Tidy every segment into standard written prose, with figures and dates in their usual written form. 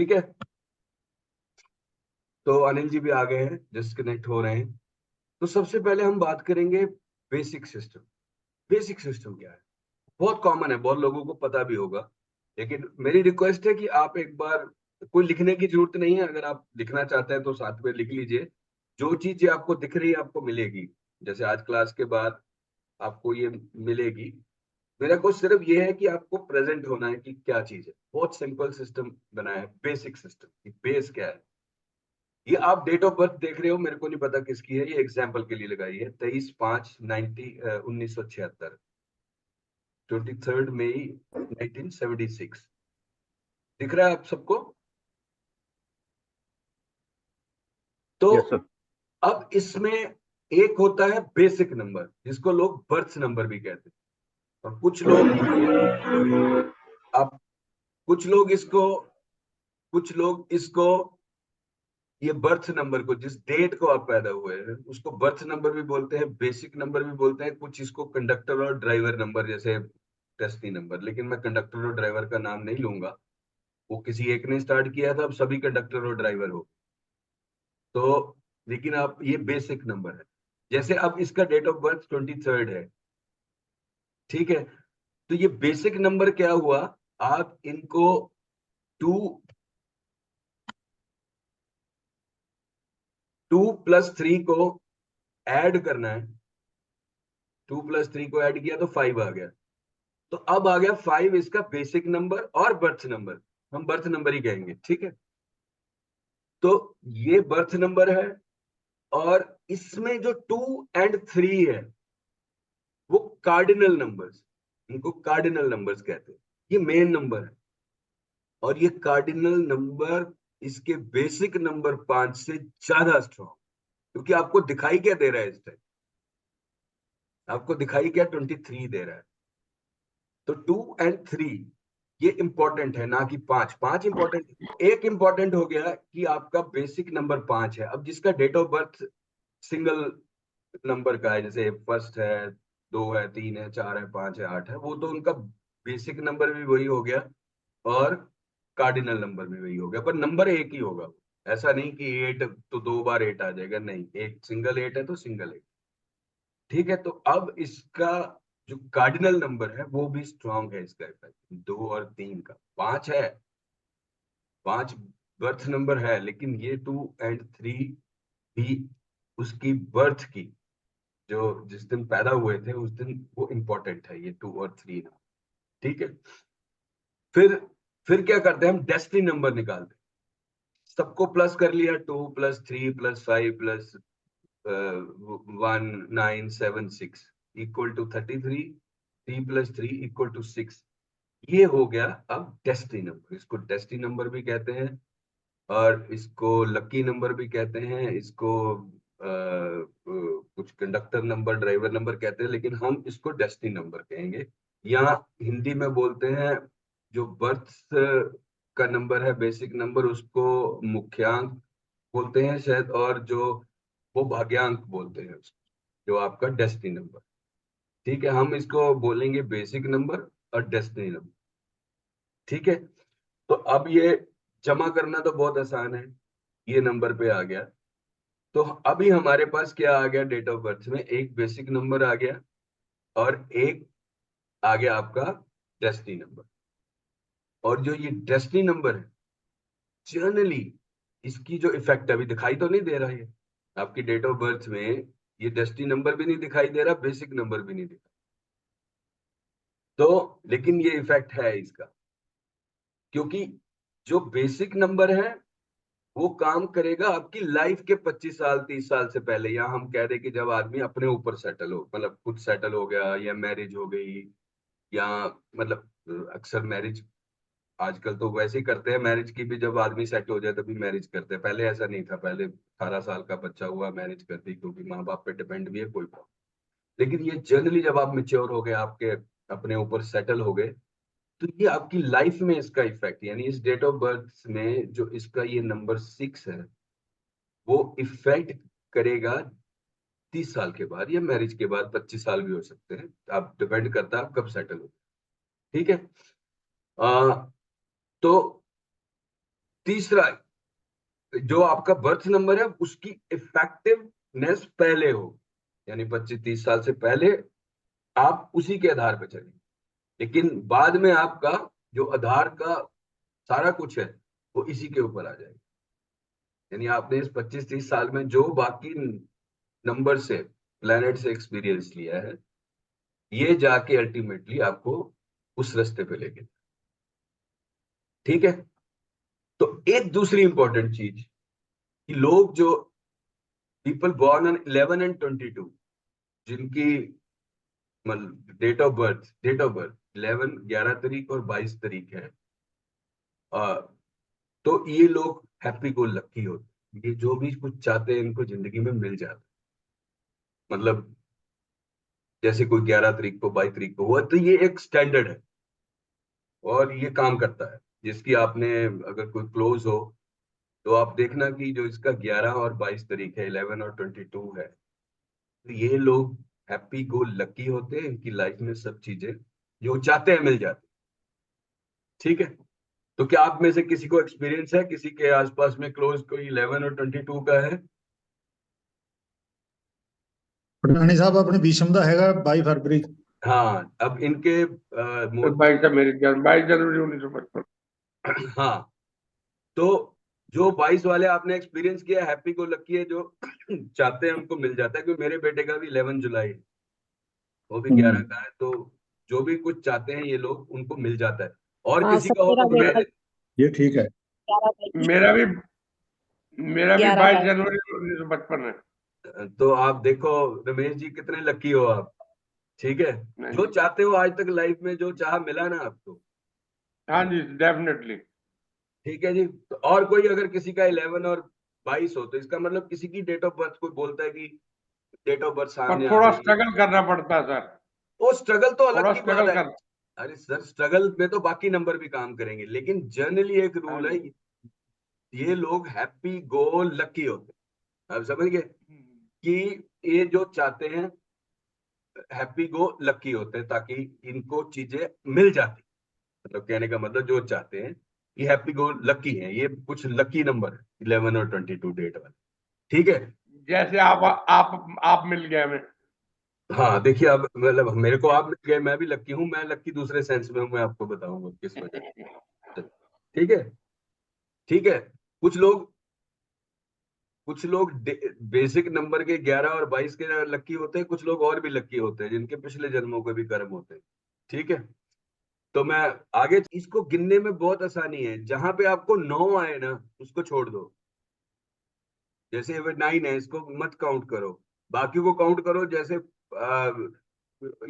ठीक है, तो अनिल जी भी आ गए हैं, डिस्कनेक्ट हो रहे हैं। तो सबसे पहले हम बात करेंगे बेसिक सिस्टम। बेसिक सिस्टम क्या है? बहुत कॉमन है, बहुत लोगों को पता भी होगा, लेकिन मेरी रिक्वेस्ट है कि आप एक बार, कोई लिखने की जरूरत नहीं है, अगर आप लिखना चाहते हैं तो साथ में लिख लीजिए। जो चीजें आपको दिख रही है आपको मिलेगी, जैसे आज क्लास के बाद आपको ये मिलेगी। मेरा कुछ सिर्फ ये है कि आपको प्रेजेंट होना है कि क्या चीज है। बहुत सिंपल सिस्टम बनाया है, बेसिक सिस्टम। बेस क्या है? ये आप डेट ऑफ बर्थ देख रहे हो, मेरे को नहीं पता किसकी है, ये एग्जाम्पल के लिए लगाई है, 23/5/1976, 23 मई 1976। दिख रहा है आप सबको? तो यस सर। अब इसमें एक होता है बेसिक नंबर, जिसको लोग बर्थ नंबर भी कहते हैं, और अब कुछ लोग इसको ये बर्थ नंबर को, जिस डेट को आप पैदा हुए हैं उसको बर्थ नंबर भी बोलते हैं, बेसिक नंबर भी बोलते हैं। कुछ इसको कंडक्टर और ड्राइवर नंबर, जैसे टेस्टी नंबर, लेकिन मैं कंडक्टर और ड्राइवर का नाम नहीं लूंगा, वो किसी एक ने स्टार्ट किया था, अब सभी कंडक्टर और ड्राइवर हो। तो लेकिन आप, ये बेसिक नंबर है। जैसे अब इसका डेट ऑफ बर्थ 23 है, ठीक है, तो ये बेसिक नंबर क्या हुआ? आप इनको टू 2+3 को ऐड करना है। 2+3 को ऐड किया तो 5 आ गया। तो अब आ गया 5 इसका बेसिक नंबर और बर्थ नंबर, हम बर्थ नंबर ही कहेंगे, ठीक है। तो ये बर्थ नंबर है, और इसमें जो 2 और 3 है वो कार्डिनल नंबर्स, इनको कार्डिनल नंबर्स कहते हैं। ये मेन नंबर है, और ये कार्डिनल नंबर इसके बेसिक नंबर 5 से ज्यादा स्ट्रॉन्ग, क्योंकि आपको दिखाई क्या दे रहा है इस टाइम? आपको दिखाई क्या 23 दे रहा है। तो 2 और 3 ये इंपॉर्टेंट है, ना कि 5। 5 इंपॉर्टेंट, एक इंपॉर्टेंट हो गया कि आपका बेसिक नंबर 5 है। अब जिसका date of birth single number का है, जैसे फर्स्ट है, 2 है, 3 है, 4 है, 5 है, 8 है, वो तो उनका बेसिक नंबर भी वही हो गया और कार्डिनल नंबर भी वही हो गया, पर नंबर एक ही होगा। ऐसा नहीं कि 8 तो 2 बार 8 आ जाएगा, नहीं, एक सिंगल 8 है तो सिंगल 8। ठीक है, तो अब इसका जो कार्डिनल नंबर है वो भी स्ट्रांग है, इसका इफेक्ट 2 और 3 का। 5 है, 5 बर्थ नंबर है, लेकिन ये 2 और 3 भी उसकी बर्थ की, जो जिस दिन पैदा हुए थे उस दिन, वो इंपॉर्टेंट है, ये 2 और 3। ठीक है, फिर फिर क्या करते हैं हम? डेस्टिनी नंबर निकालते हैं। सबको प्लस कर लिया, 2+3+5+1976 इक्वल टू 33, 3+3 = 6। ये हो गया अब डेस्टिनी नंबर। इसको डेस्टिनी नंबर भी कहते हैं, और इसको लकी नंबर भी कहते हैं, इसको कुछ कंडक्टर नंबर, ड्राइवर नंबर कहते हैं, लेकिन हम इसको डेस्टिनी नंबर कहेंगे। या हिंदी में बोलते हैं, जो बर्थ का नंबर है, बेसिक नंबर, उसको मुख्यांक बोलते हैं शायद, और जो वो भाग्यांक बोलते हैं उसको, जो आपका डेस्टिनी नंबर। ठीक है, हम इसको बोलेंगे बेसिक नंबर और डेस्टिनी नंबर। ठीक है, तो अब ये जमा करना तो बहुत आसान है, ये नंबर पे आ गया। तो अभी हमारे पास क्या आ गया? डेट ऑफ बर्थ में एक बेसिक नंबर आ गया, और एक आ गया आपका डेस्टिनी नंबर। और जो ये डेस्टिनी नंबर है, जनरली इसकी जो इफेक्ट अभी दिखाई तो नहीं दे रहा है आपकी डेट ऑफ बर्थ में, ये डेस्टिनी नंबर भी नहीं दिखाई दे रहा, बेसिक नंबर भी नहीं दिखा, तो लेकिन ये इफेक्ट है इसका, क्योंकि जो बेसिक नंबर है वो काम करेगा आपकी लाइफ के 25 साल 30 साल से पहले, या हम कह दें कि जब आदमी अपने ऊपर सेटल हो, मतलब खुद सेटल हो गया, या मैरिज हो गई, या मतलब अक्सर मैरिज आजकल तो वैसे ही करते हैं, मैरिज की भी जब आदमी सेट हो जाए तभी मैरिज करते हैं। पहले ऐसा नहीं था, पहले 18 साल का बच्चा हुआ मैरिज कर दी, क्योंकि माँ बाप पे डिपेंड भी है, कोई प्रॉब्लम। लेकिन ये जनरली जब आप मेच्योर हो गए, आपके अपने ऊपर सेटल हो गए, तो ये आपकी लाइफ में इसका इफेक्ट, यानी इस डेट ऑफ बर्थ में जो इसका ये नंबर 6 है, वो इफेक्ट करेगा 30 साल के बाद, या मैरिज के बाद 25 साल भी हो सकते हैं, आप डिपेंड करता है आप कब सेटल हो। ठीक है, तो तीसरा, जो आपका बर्थ नंबर है उसकी इफेक्टिवनेस पहले हो, यानी 25-30 साल से पहले आप उसी के आधार पर चलें। लेकिन बाद में आपका जो आधार का सारा कुछ है वो इसी के ऊपर आ जाएगा। यानी आपने इस 25-30 साल में जो बाकी नंबर से, प्लेनेट से एक्सपीरियंस लिया है, ये जाके अल्टीमेटली आपको उस रास्ते पे लेके, ठीक है। तो एक दूसरी इंपॉर्टेंट चीज कि लोग जो पीपल बॉर्न ऑन 11 and 22, जिनकी मतलब डेट ऑफ बर्थ 11 तारीख और 22 तारीख है, तो ये लोग हैप्पी गो लकी होते हैं। ये जो भी कुछ चाहते हैं इनको जिंदगी में मिल जाता है। मतलब जैसे कोई 11 तारीख को 22 तारीख को हुआ तो ये एक स्टैंडर्ड है और ये काम करता है। जिसकी आपने अगर कोई क्लोज हो तो आप देखना कि जो इसका 11 और 22 तारीख है, 11 और 22 है, तो ये लोग हैप्पी गो लकी होते हैं। इनकी लाइफ में सब चीजें जो चाहते हैं मिल जाती, ठीक है। तो क्या आप में से किसी को एक्सपीरियंस है, किसी के आसपास में क्लोज कोई 11 और 22 का है? पठानी साहब अपने भीषम का हैगा 22 फरवरी। हाँ, अब इनके बाईस मेरे ख्याल 22 जनवरी 1955। हाँ, तो जो 22 वाले आपने एक्सपीरियंस किया, हैप्पी को लकी है, जो चाहते हैं उनको मिल जाता है। क्योंकि मेरे बेटे का भी 11 जुलाई है, वो भी 11 का है। तो जो भी कुछ चाहते हैं ये लोग, उनको मिल जाता है। और हाँ, किसी का हो 17 तो मैं जनवरी बता ये ठीक है। 11 तारीख मेरा भी मेरा भी 11 बाईस तारीख जनवरी 1955 है। दे। तो आप देखो रमेश जी, कितने लकी हो आप, ठीक है। हाँ जो जी, चाहते हो आज तक लाइफ में जो चाह मिला ना आपको, हाँ जी, डेफिनेटली। ठीक है जी। तो और कोई अगर किसी का 11 और 22 हो तो इसका मतलब किसी की डेट ऑफ बर्थ, कोई बोलता है कि डेट ऑफ बर्थ पर सामने आ थोड़ा गई है, स्ट्रगल करना पड़ता है सर। वो स्ट्रगल तो अलग थोड़ा की बात स्ट्रगल है। कर। अरे सर, स्ट्रगल में तो बाकी नंबर भी काम करेंगे, लेकिन जनरली एक हाँ रूल है, जी। ये लोग हैप्पी गो लकी होते हैं। आप समझ गए कि ये जो चाहते हैं हैप्पी गो लकी होते हैं, ताकि इनको चीजें मिल जाती। मतलब कहने का मतलब जो चाहते हैं ये हैप्पी गो लकी है, ये कुछ लकी नंबर है 11 और 22 डेट वाले, ठीक है। जैसे आप मिल गए हमें। हाँ देखिए, अब मतलब मेरे को आप मिल गए, मैं भी लकी हूँ। मैं लकी दूसरे सेंस में हूँ, मैं आपको बताऊंगा किस वजह से, ठीक है। ठीक है, कुछ लोग कुछ लोग बेसिक नंबर के 11 और 22 के लकी होते हैं। कुछ लोग और भी लकी होते हैं जिनके पिछले जन्मों के भी कर्म होते हैं, ठीक है। तो मैं आगे, इसको गिनने में बहुत आसानी है। जहां पे आपको 9 आए ना उसको छोड़ दो। जैसे 9 है, इसको मत काउंट करो, बाकी को काउंट करो। जैसे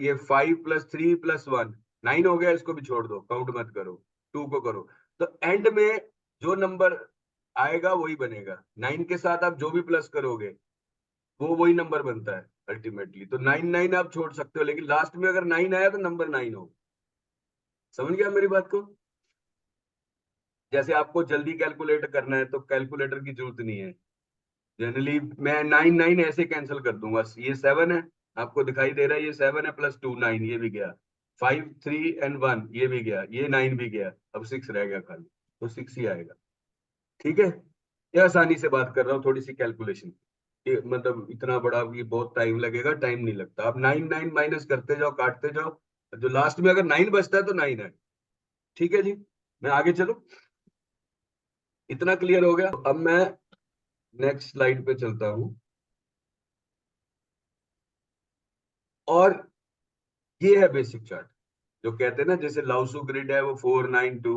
ये 5 + 3 + 1 9 हो गया, इसको भी छोड़ दो, काउंट मत करो, 2 को करो। तो एंड में जो नंबर आएगा वही बनेगा। 9 के साथ आप जो भी प्लस करोगे वो वही नंबर बनता है अल्टीमेटली। तो 9 आप छोड़ सकते हो, लेकिन लास्ट में अगर 9 आया तो नंबर 9 हो। समझ गया मेरी बात को? जैसे आपको जल्दी कैलकुलेट करना है तो कैलकुलेटर की जरूरत नहीं है। जनरली मैं 9 9 ऐसे कैंसिल कर दूंगा। ये 7 है, आपको दिखाई दे रहा है, ये 7 है, +2 9, ये भी गया। 5 3 and 1, ये भी गया, ये 9 भी गया, अब 6 रह गया खाली, तो 6 ही आएगा, ठीक है। ये आसानी से बात कर रहा हूँ, थोड़ी सी कैलकुलेशन, ये मतलब इतना बड़ा ये बहुत टाइम लगेगा, टाइम नहीं लगता। आप 9 9 माइनस करते जाओ, काटते जाओ, जो लास्ट में अगर 9 बचता है तो 9 है, ठीक है जी। मैं आगे चलूं, इतना क्लियर हो गया? अब मैं नेक्स्ट स्लाइड पे चलता हूं। और ये है बेसिक चार्ट, जो कहते हैं ना, जैसे लाउसू ग्रिड है वो 4 9 2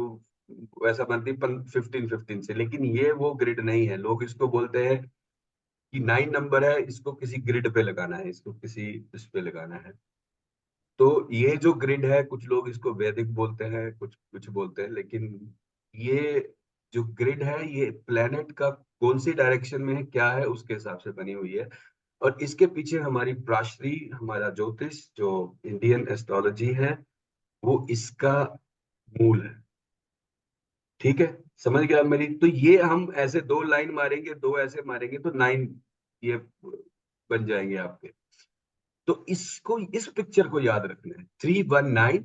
वैसा बनती 15 15 से, लेकिन ये वो ग्रिड नहीं है। लोग इसको बोलते हैं कि 9 नंबर है, इसको किसी ग्रिड पे लगाना है, इसको किसी इस पे लगाना है। तो ये जो ग्रिड है, कुछ लोग इसको वैदिक बोलते हैं, कुछ कुछ बोलते हैं, लेकिन ये जो ग्रिड है ये प्लेनेट का कौन सी डायरेक्शन में है, क्या है, उसके हिसाब से बनी हुई है। और इसके पीछे हमारी प्राशरी, हमारा ज्योतिष, जो इंडियन एस्ट्रोलॉजी है, वो इसका मूल है, ठीक है। समझ गया मेरी? तो ये हम ऐसे 2 लाइन मारेंगे, 2 ऐसे मारेंगे तो 9 ये बन जाएंगे आपके। तो इसको, इस पिक्चर को याद रखना है, 319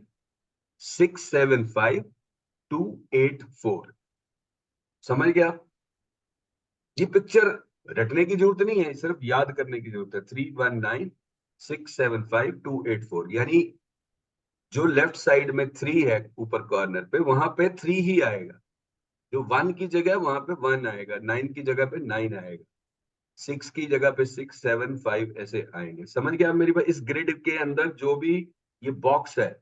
675 284। समझ गया? ये पिक्चर रटने की जरूरत नहीं है, सिर्फ याद करने की जरूरत है। 31967528 यानी जो लेफ्ट साइड में 3 है ऊपर कॉर्नर पे, वहां पे 3 ही आएगा। जो 1 की जगह वहां पे 1 आएगा, 9 की जगह पे 9 आएगा, 6 की जगह पे 6, 7, 5 ऐसे आएंगे। समझ गया मेरी बात? इस ग्रिड के अंदर जो भी ये बॉक्स है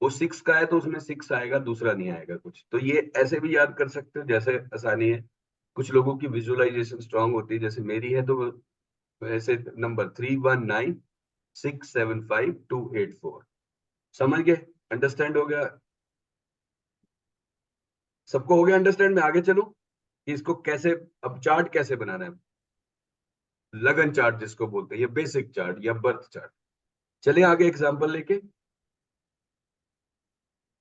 वो 6 का है तो उसमें 6 आएगा, दूसरा नहीं आएगा कुछ। तो ये ऐसे भी याद कर सकते हो जैसे आसानी है। कुछ लोगों की विजुअलाइजेशन स्ट्रांग होती है, जैसे मेरी है, तो ऐसे नंबर 31967528 समझ गए? अंडरस्टैंड हो गया? सबको हो गया अंडरस्टैंड? में आगे चलूं कि इसको कैसे, अब चार्ट कैसे बनाना है, लगन चार्ट जिसको बोलते हैं, ये बेसिक चार्ट या बर्थ चार्ट। चलिए आगे एग्जांपल लेके,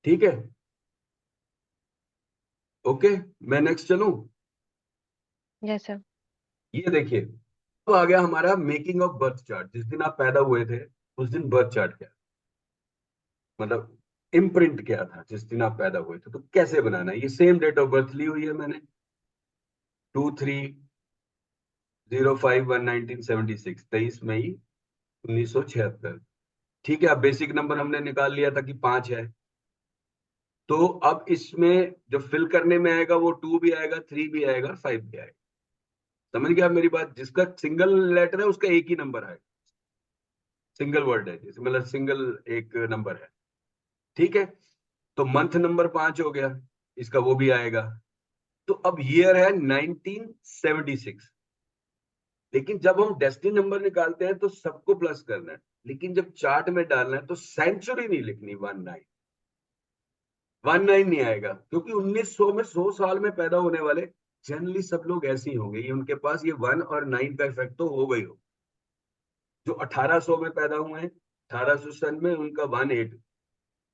ठीक है? ओके, मैं नेक्स्ट चलूं। Yes sir. ये देखिए, अब आ गया हमारा मेकिंग ऑफ बर्थ चार्ट। जिस दिन आप पैदा हुए थे उस दिन बर्थ चार्ट क्या, मतलब इम्प्रिंट क्या था जिस दिन आप पैदा हुए थे, तो कैसे बनाना है। ये सेम डेट ऑफ बर्थ ली हुई है मैंने, 23/05/1976, 23 मई 1976। ठीक है, अब बेसिक नंबर हमने निकाल लिया था कि 5 है। तो अब इसमें जो फिल करने में आएगा वो 2 भी आएगा, 3 भी आएगा, 5 भी आएगा। समझ गया आप मेरी बात? जिसका सिंगल लेटर है उसका एक ही नंबर आएगा, सिंगल वर्ड है जैसे, मतलब सिंगल एक नंबर है। ठीक है, तो मंथ नंबर 5 हो गया, इसका वो भी आएगा। तो अब ईयर है 1976। लेकिन जब हम डेस्टिनी नंबर निकालते हैं तो सबको प्लस करना है, लेकिन जब चार्ट में डालना है तो सेंचुरी नहीं लिखनी, 19 नहीं आएगा, क्योंकि 1900 में 100 साल में पैदा होने वाले जनरली सब लोग ऐसे ही होंगे, ये उनके पास ये 1 और 9 का इफेक्ट तो हो गई हो। जो 1800 में पैदा हुए हैं, 1800 सन में, उनका 18।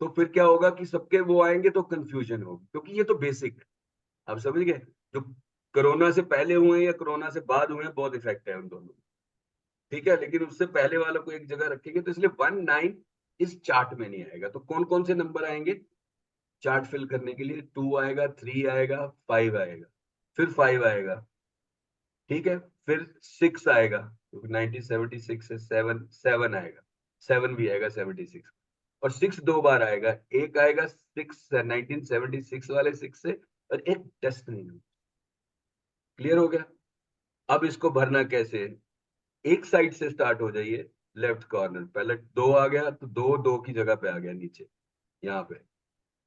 तो फिर क्या होगा कि सबके वो आएंगे तो कंफ्यूजन होगी, क्योंकि ये तो बेसिक है। आप समझ गए? जो कोरोना से पहले हुए या कोरोना से बाद हुए हैं, बहुत इफेक्ट है उन दोनों। ठीक है, लेकिन उससे पहले वालों को एक जगह रखेंगे, तो इसलिए 19 इस चार्ट में नहीं आएगा। तो कौन कौन से नंबर आएंगे चार्ट फिल करने के लिए? 2 आएगा, 3 आएगा, 5 आएगा, फिर 5 आएगा। ठीक है, फिर 6 आएगा, क्योंकि 1976 से 7 आएगा, 7 भी आएगा 76, और 6 दो बार आएगा। एक आएगा 6 1976 वाले 6 से, और एक डेस्टिनी में। क्लियर हो गया? अब इसको भरना कैसे है? एक साइड से स्टार्ट हो जाइए, लेफ्ट कॉर्नर, पहले 2 आ गया तो 2 2 की जगह पे आ गया नीचे यहाँ पे।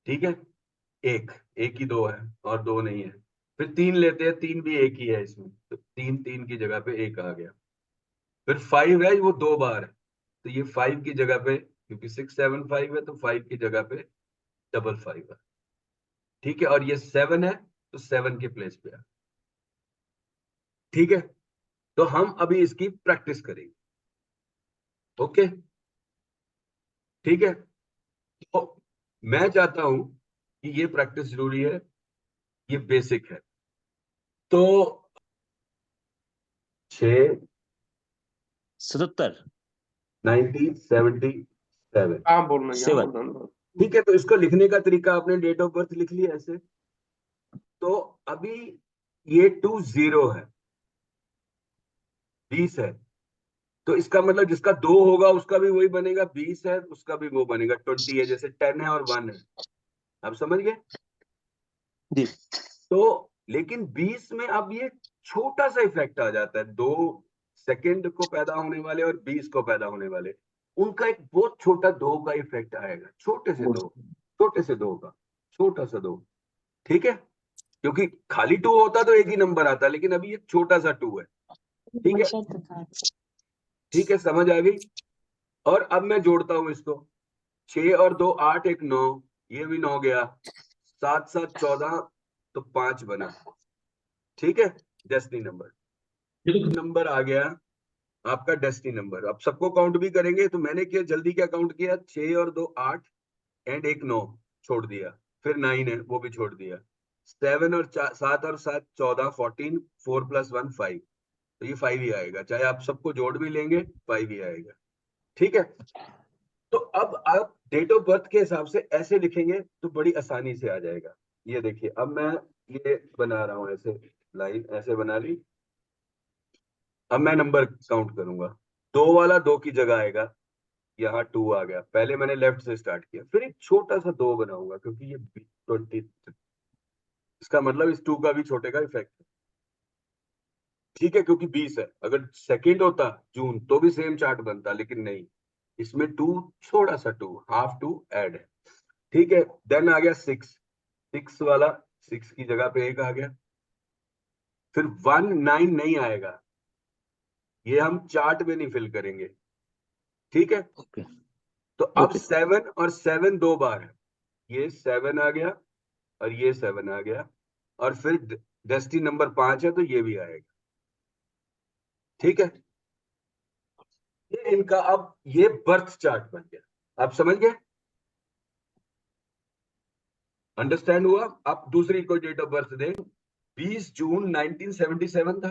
ठीक है, एक एक ही 2 है और 2 नहीं है। फिर 3 लेते हैं, 3 भी एक ही है इसमें, तो 3 3 की जगह पे एक आ गया। फिर 5 है, वो 2 बार है, तो ये 5 की जगह पे, क्योंकि 6 7 5 है, तो 5 की जगह पे 5 है। ठीक है, और ये 7 है तो 7 के प्लेस पे है। ठीक है, तो हम अभी इसकी प्रैक्टिस करेंगे। ओके, ठीक है, तो मैं चाहता हूं कि ये प्रैक्टिस जरूरी है, ये बेसिक है। तो 6 77 1977। हाँ बोलना, यहाँ 7 बोलना। ठीक है, तो इसको लिखने का तरीका, आपने डेट ऑफ बर्थ लिख लिया ऐसे। तो अभी ये 20 है, 20 है, तो इसका मतलब जिसका 2 होगा उसका भी वही बनेगा, 20 है उसका भी वो बनेगा, 20 है, जैसे 10 है और 1 है। आप समझ गए? जी। तो लेकिन 20 में अब ये छोटा सा इफेक्ट आ जाता है, 2 सेकंड को पैदा होने वाले और 20 को पैदा होने वाले, उनका एक बहुत छोटा 2 का इफेक्ट आएगा, छोटे से 2, छोटे से 2 का, छोटा सा 2। ठीक है, क्योंकि खाली 2 होता तो एक ही नंबर आता, लेकिन अभी ये छोटा सा 2 है। ठीक है, ठीक है, समझ आ गई? और अब मैं जोड़ता हूं इसको, 6 और 2 8, एक 9, ये भी 9 गया, 7 7 14, तो 5 बना। ठीक है, डेस्टिनी नंबर, नंबर आ गया आपका डेस्टिनी नंबर। अब सबको काउंट भी करेंगे, तो मैंने क्या जल्दी क्या काउंट किया, 6 और 2 8 एंड एक 9 छोड़ दिया, फिर 9 है वो भी छोड़ दिया, 7 और 7 और 7 14, 14, 4 + 1 5, तो ये 5 ही आएगा, चाहे आप सबको जोड़ भी लेंगे 5 ही आएगा। ठीक है, तो अब आप डेट ऑफ बर्थ के हिसाब से ऐसे लिखेंगे तो बड़ी आसानी से आ जाएगा। ये देखिए, अब मैं ये बना रहा हूं ऐसे, लाइन ऐसे बना ली। अब मैं नंबर काउंट करूंगा, 2 वाला 2 की जगह आएगा, यहाँ 2 आ गया। पहले मैंने लेफ्ट से स्टार्ट किया, फिर एक छोटा सा 2 बनाऊंगा क्योंकि ये 20, इसका मतलब इस 2 का भी छोटे का इफेक्ट है, ठीक है, क्योंकि 20 है। अगर सेकंड होता जून तो भी सेम चार्ट बनता, लेकिन नहीं, इसमें 2, थोड़ा सा 2, हाफ 2 ऐड है, ठीक है। देन आ गया 6 वाला, 6 की जगह पे 1 आ गया। फिर 1 9 नहीं आएगा, ये हम चार्ट में नहीं फिल करेंगे, ठीक है। ओके तो अब ओके 7 और 7 2 बार है, ये 7 आ गया और ये 7 आ गया, और फिर डेस्टिनी नंबर 5 है तो ये भी आएगा, ठीक है। ये इनका अब ये बर्थ चार्ट बन गया, आप समझ गए, अंडरस्टैंड हुआ। आप दूसरी कोई डेट ऑफ बर्थ दें, 20 जून 1977 था,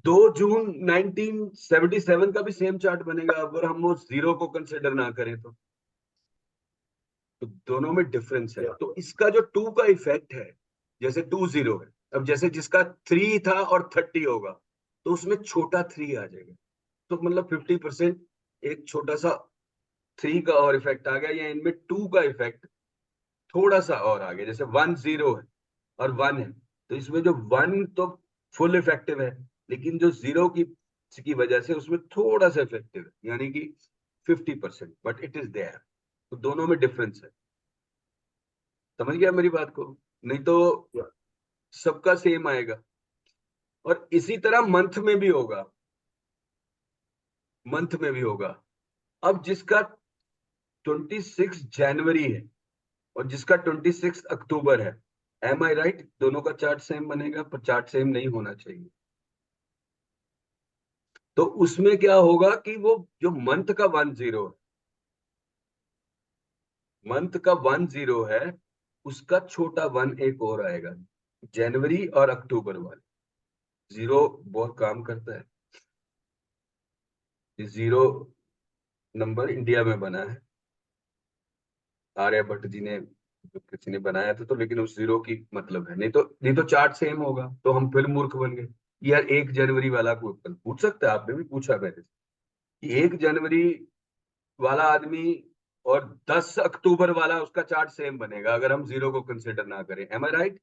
2 जून 1977 का भी सेम चार्ट बनेगा अगर हम वो 0 को कंसिडर ना करें तो दोनों में डिफरेंस है। तो इसका जो 2 का इफेक्ट है, जैसे 2 0 है, अब जैसे जिसका 3 था और 30 होगा तो उसमें छोटा 3 आ जाएगा, तो मतलब 50% एक छोटा सा 3 का और इफेक्ट आ गया, या इनमें 2 का इफेक्ट थोड़ा सा और आ गया। जैसे 1 0 है और 1 है, तो इसमें जो 1 तो फुल इफेक्टिव है, लेकिन जो 0 की वजह से उसमें थोड़ा सा इफेक्टिव है, यानी कि 50%, बट इट इज देयर। तो दोनों में डिफरेंस है, समझ गया मेरी बात को, नहीं तो सबका सेम आएगा। और इसी तरह मंथ में भी होगा, मंथ में भी होगा। अब जिसका 26 जनवरी है और जिसका 26 अक्टूबर है, एम आई राइट, दोनों का चार्ट सेम बनेगा, पर चार्ट सेम नहीं होना चाहिए। तो उसमें क्या होगा कि वो जो मंथ का 1 0 है, मंथ का 1 0 है, उसका छोटा 1 एक और आएगा, जनवरी और अक्टूबर वाले। 0 बहुत काम करता है, ये 0 नंबर इंडिया में बना है, आर्यभट्ट जी ने, जो किसी ने बनाया था, तो लेकिन उस 0 की मतलब है, नहीं तो चार्ट सेम होगा तो हम फिर मूर्ख बन गए। यार 1 जनवरी वाला को पूछ सकता है, आपने भी पूछा मेरे से कि 1 जनवरी वाला आदमी और 10 अक्टूबर वाला, उसका चार्ट सेम बनेगा अगर हम 0 को कंसिडर ना करें, एम आई राइट।